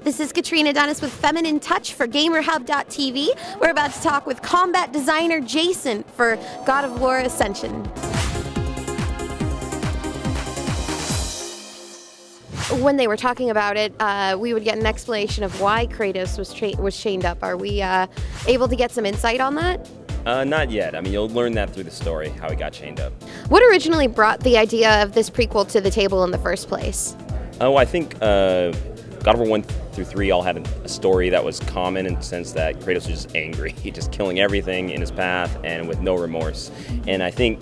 This is Katrina Dennis with Feminine Touch for GamerHub.tv. We're about to talk with combat designer Jason for God of War Ascension. When they were talking about it, we would get an explanation of why Kratos was chained up. Are we able to get some insight on that? Not yet. I mean, you'll learn that through the story, how he got chained up. What originally brought the idea of this prequel to the table in the first place? Oh, I think God of War 1 through 3 all had a story that was common in the sense that Kratos was just angry. He just killing everything in his path and with no remorse. And I think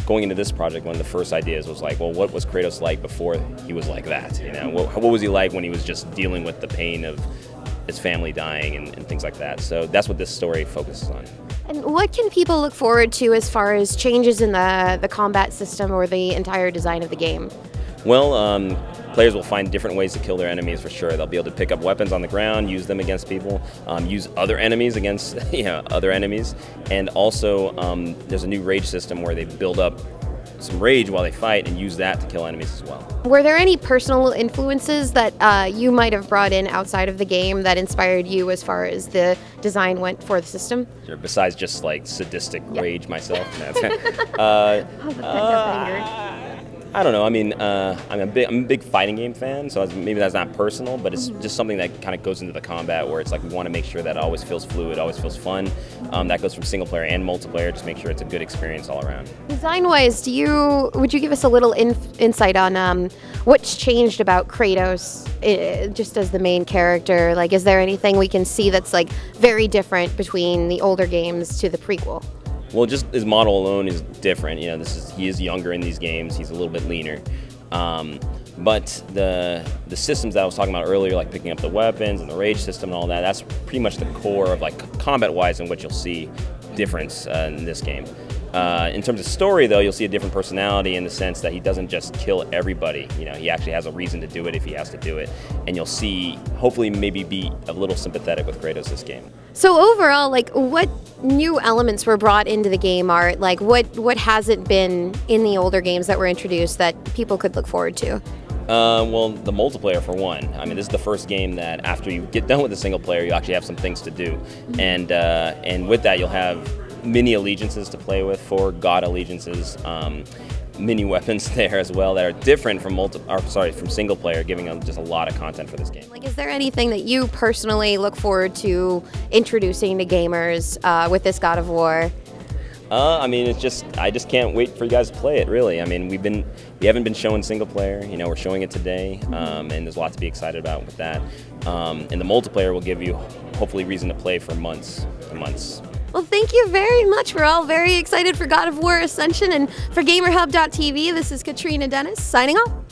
going into this project, one of the first ideas was like, well, what was Kratos like before he was like that? You know, what was he like when he was just dealing with the pain of his family dying and things like that? So that's what this story focuses on. And what can people look forward to as far as changes in the combat system or the entire design of the game? Well, players will find different ways to kill their enemies for sure. They'll be able to pick up weapons on the ground, use them against people, use other enemies against other enemies, and also there's a new rage system where they build up some rage while they fight and use that to kill enemies as well. Were there any personal influences that you might have brought in outside of the game that inspired you as far as the design went for the system? Sure, besides just like sadistic rage myself. I don't know. I mean, I'm a big fighting game fan, so maybe that's not personal, but it's just something that kind of goes into the combat where it's like we want to make sure that it always feels fluid, always feels fun. That goes from single player and multiplayer, just make sure it's a good experience all around. Design-wise, would you give us a little insight on what's changed about Kratos just as the main character? Like, is there anything we can see that's like very different between the older games to the prequel? Well, just his model alone is different. You know, he is younger in these games. He's a little bit leaner. But the systems that I was talking about earlier, like picking up the weapons and the rage system and all that, that's pretty much the core of like combat-wise and what you'll see difference in this game. In terms of story, though, you'll see a different personality in the sense that he doesn't just kill everybody. You know, he actually has a reason to do it if he has to do it. And you'll see, hopefully, maybe be a little sympathetic with Kratos this game. So overall, like, what new elements were brought into the game art? Like, what hasn't been in the older games that were introduced that people could look forward to? Well, the multiplayer for one. I mean, this is the first game that after you get done with the single player, you actually have some things to do. And with that, you'll have mini allegiances to play with, 4 god allegiances, mini weapons there as well that are different from from single player, giving them just a lot of content for this game. Like, is there anything that you personally look forward to introducing to gamers with this God of War? I mean, I just can't wait for you guys to play it, really. I mean, we haven't been showing single player, you know, we're showing it today, and there's a lot to be excited about with that. And the multiplayer will give you, hopefully, reason to play for months and months. Well, thank you very much. We're all very excited for God of War Ascension, and for GamerHub.tv, this is Katrina Dennis signing off.